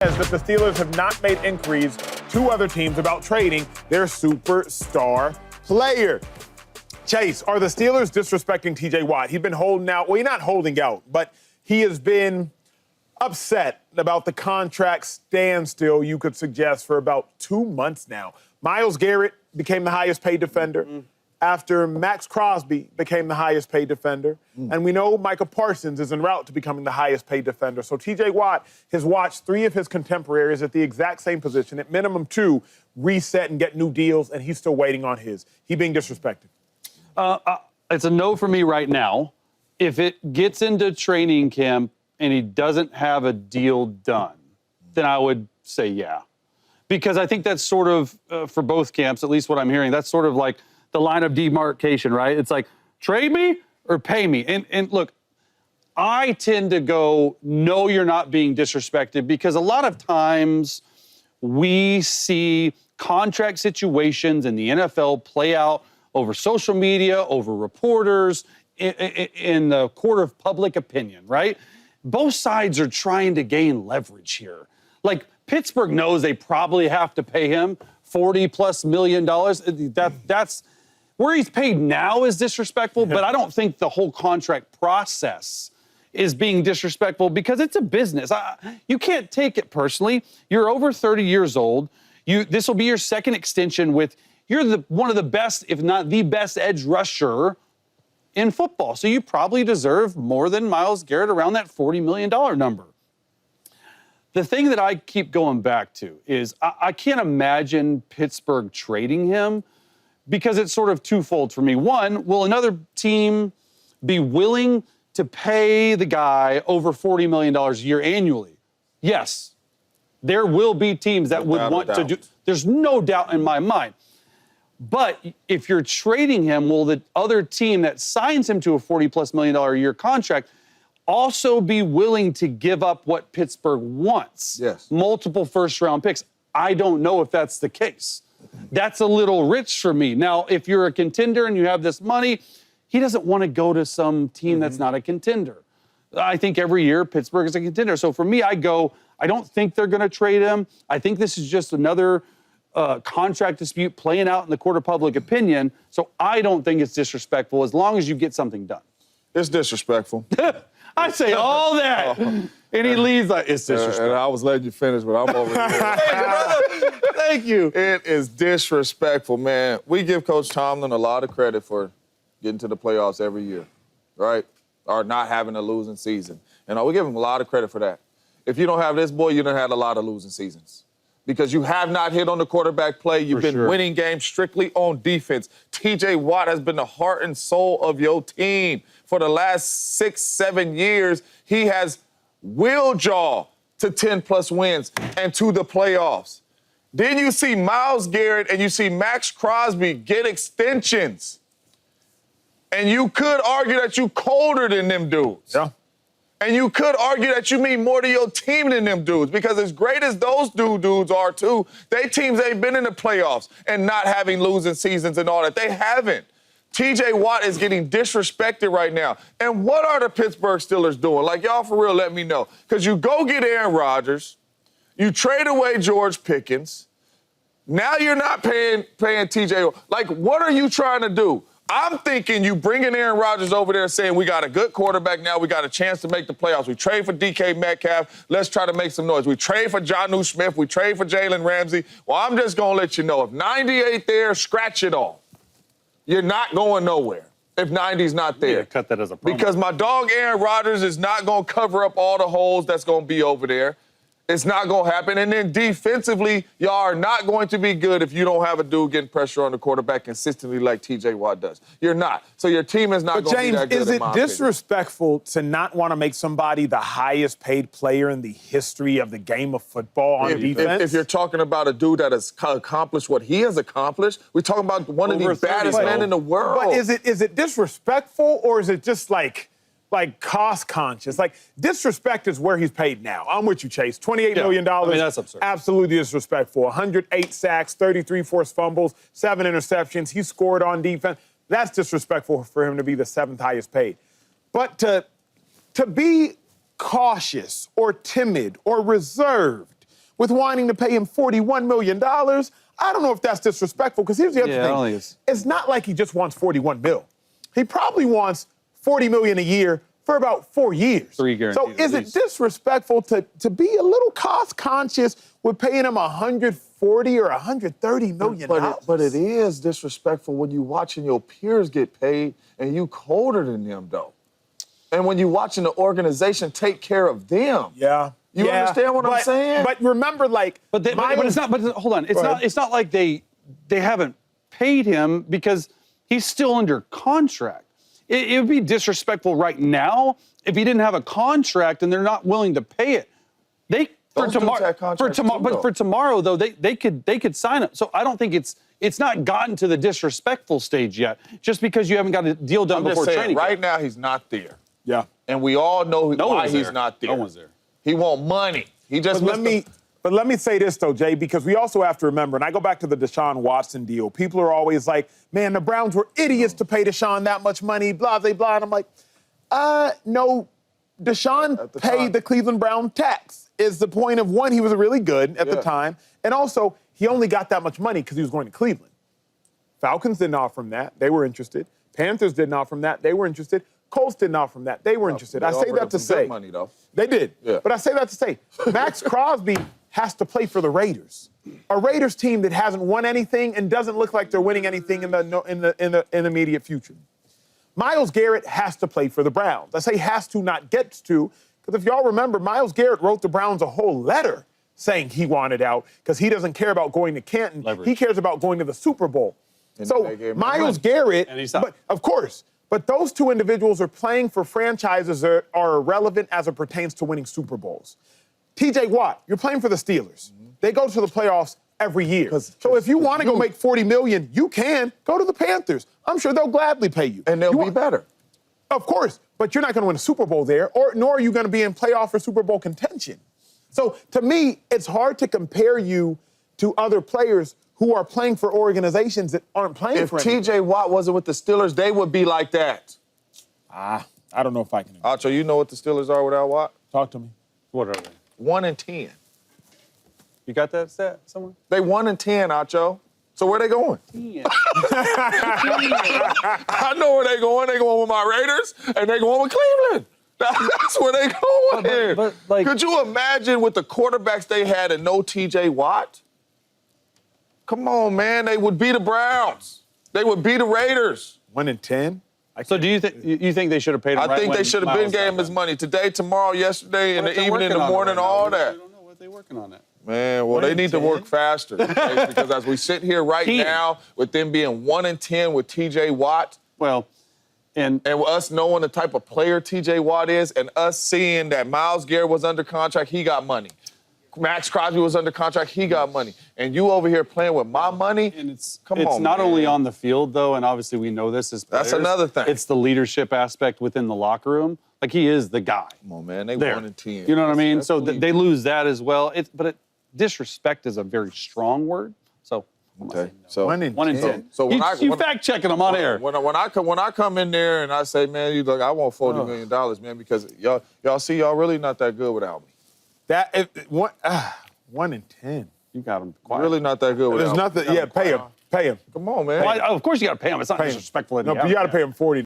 That the Steelers have not made inquiries to other teams about trading their superstar player. Chase, are the Steelers disrespecting T.J. Watt? He's been holding out. Well, he's not holding out, but he has been upset about the contract standstill, you could suggest, for about 2 months now. Myles Garrett became the highest paid defender after Max Crosby became the highest paid defender. And we know Micah Parsons is en route to becoming the highest paid defender. So T.J. Watt has watched 3 of his contemporaries at the exact same position, at minimum 2, reset and get new deals, and he's still waiting on his. He being disrespected. It's a no for me right now. If it gets into training camp and he doesn't have a deal done, then I would say yeah. Because I think that's sort of, for both camps, at least what I'm hearing, that's sort of like the line of demarcation, right? It's like, trade me or pay me. And look, I tend to go, no, you're not being disrespected, because a lot of times we see contract situations in the NFL play out over social media, over reporters, in the court of public opinion, right? Both sides are trying to gain leverage here. Like, Pittsburgh knows they probably have to pay him $40+ million. That's where he's paid now is disrespectful, but I don't think the whole contract process is being disrespectful, because it's a business. You can't take it personally. You're over 30 years old. This will be your second extension with, you're one of the best, if not the best edge rusher in football. So you probably deserve more than Myles Garrett, around that $40 million number. The thing that I keep going back to is I can't imagine Pittsburgh trading him, because it's sort of twofold for me. One, will another team be willing to pay the guy over $40 million a year annually? Yes. There will be teams that would want to do. There's no doubt in my mind. But if you're trading him, will the other team that signs him to a $40+ million a year contract also be willing to give up what Pittsburgh wants? Yes. Multiple first-round picks. I don't know if that's the case. That's a little rich for me. Now, if you're a contender and you have this money, he doesn't want to go to some team that's not a contender. I think every year Pittsburgh is a contender. So for me, I don't think they're going to trade him. I think this is just another contract dispute playing out in the court of public opinion. So I don't think it's disrespectful, as long as you get something done. It's disrespectful. I say all that. And he leaves like, it's disrespectful. And I was letting you finish, but I'm over here. Thank you, brother. Thank you. It is disrespectful, man. We give Coach Tomlin a lot of credit for getting to the playoffs every year, right? Or not having a losing season. And we give him a lot of credit for that. If you don't have this boy, you done had a lot of losing seasons, because you have not hit on the quarterback play. You've been winning games strictly on defense. T.J. Watt has been the heart and soul of your team for the last 6-7 years. He has willed y'all to 10+ wins and to the playoffs. Then you see Myles Garrett and you see Max Crosby get extensions. And you could argue that you colder than them dudes. Yeah. And you could argue that you mean more to your team than them dudes, because as great as those dudes are too, they teams ain't been in the playoffs and not having losing seasons and all that. They haven't. T.J. Watt is getting disrespected right now. And what are the Pittsburgh Steelers doing? Like, y'all for real, let me know. Because you go get Aaron Rodgers, you trade away George Pickens, now you're not paying T.J. Like, what are you trying to do? I'm thinking you bringing Aaron Rodgers over there saying, we got a good quarterback now, we got a chance to make the playoffs. We trade for DK Metcalf, let's try to make some noise. We trade for Jonnu Smith, we trade for Jalen Ramsey. Well, I'm just going to let you know, if 90 ain't there, scratch it all. You're not going nowhere if 90's not there. Yeah, cut that as a promo. Because my dog Aaron Rodgers is not going to cover up all the holes that's going to be over there. It's not going to happen. And then defensively, y'all are not going to be good if you don't have a dude getting pressure on the quarterback consistently like T.J. Watt does. You're not. So your team is not going to be that good. James, is it disrespectful to not want to make somebody the highest paid player in the history of the game of football on defense? If you're talking about a dude that has accomplished what he has accomplished, we're talking about one of the baddest men in the world. But is it disrespectful, or is it just like cost conscious? Like, disrespect is where he's paid now. I'm with you, Chase. $28 million. I mean, that's absurd. Absolutely disrespectful. 108 sacks, 33 forced fumbles, 7 interceptions. He scored on defense. That's disrespectful for him to be the 7th highest paid. But to be cautious or timid or reserved with wanting to pay him $41 million. I don't know if that's disrespectful, because here's the other Yeah, I thing. don't think It's not like he just wants 41 mil. He probably wants $40 million a year for about 4 years. 3 guaranteed So is at it least. disrespectful to be a little cost conscious with paying him $140 or $130 million? But it is disrespectful when you watching your peers get paid and you colder than them, though. And when you watching the organization take care of them. Yeah. You Yeah, understand what I'm saying? But remember, like, But it's not. But hold on, Go ahead. it's not like they haven't paid him, because he's still under contract. It would be disrespectful right now if he didn't have a contract and they're not willing to pay it. Those dudes had contracts too, but though. for tomorrow though, they could sign it. So I don't think it's not gotten to the disrespectful stage yet, just because you haven't got a deal done I'm before just saying, training. right now he's not there. Yeah. And we all know No why one's he's there. not there. No one's there. He want money. He just But let me say this, though, Jay, because we also have to remember, and I go back to the Deshaun Watson deal. People are always like, man, the Browns were idiots to pay Deshaun that much money, blah, blah, blah. And I'm like, no, Deshaun paid the Cleveland Brown tax. Is the point of, one, he was really good at the time, and also he only got that much money because he was going to Cleveland. Falcons didn't offer him that. They were interested. Panthers didn't offer him that. They were interested. Colts didn't offer him that. They were interested. I say that to say. money, though. They did. Yeah. But I say that to say, Max Crosby has to play for the Raiders. A Raiders team that hasn't won anything and doesn't look like they're winning anything in the immediate future. Myles Garrett has to play for the Browns. I say has to, not gets to, because if y'all remember, Myles Garrett wrote the Browns a whole letter saying he wanted out because he doesn't care about going to Canton. Leverage. He cares about going to the Super Bowl. And So they gave him Myles money. Garrett, And he stopped. but of course, but those two individuals are playing for franchises that are irrelevant as it pertains to winning Super Bowls. TJ Watt, you're playing for the Steelers. They go to the playoffs every year. So if you want to go make $40 million, you can go to the Panthers. I'm sure they'll gladly pay you. And they'll be better. Of course, but you're not going to win a Super Bowl there, nor are you going to be in playoff or Super Bowl contention. So to me, it's hard to compare you to other players who are playing for organizations that aren't playing If for anything. TJ Watt wasn't with the Steelers, they would be like that. I don't know if I can. Acho, you know what the Steelers are without Watt? Talk to me. What are they? 1-10. You got that stat somewhere? They 1-10, Acho. So where they going? Yeah. I know where they going. They going with my Raiders, and they going with Cleveland. That's where they going here. but, like- Could you imagine with the quarterbacks they had and no TJ Watt? Come on, man. They would be the Browns. They would be the Raiders. 1-10. So do you think they should have paid him? I right think they when should have been Miles gave got him his back? money today, tomorrow, yesterday, in What if the they're evening, in working the on it morning, right now? all We that. don't know what they're working on it. Man, well, they need to 1-10? work faster, Chase, because as we sit here right Team. now, with them being 1-10 with TJ Watt, Well, and and with us knowing the type of player TJ Watt is, and us seeing that Myles Garrett was under contract, he got money. Max Crosby was under contract, he got money. And you over here playing with my money? And it's Come on, not man. only on the field, though, and obviously we know this as players. That's another thing. It's the leadership aspect within the locker room. Like, he is the guy. Come on, man, they There. 1-10. You know what I mean? That's So believable. they lose that as well. Disrespect is a very strong word. So I'm gonna Okay, say no. so 1-10. So when you fact checking them on air. When I come in there and I say, man, you look, I want $40 million, man, because y'all see y'all really not that good without me. 1-10. You got him quiet. Really not that good without There's me. nothing. Yeah, pay him. Pay him. Come on, man. Well, of course you got to pay him. It's not Pay him. disrespectful. that No, you but you got haven't to pay him 40.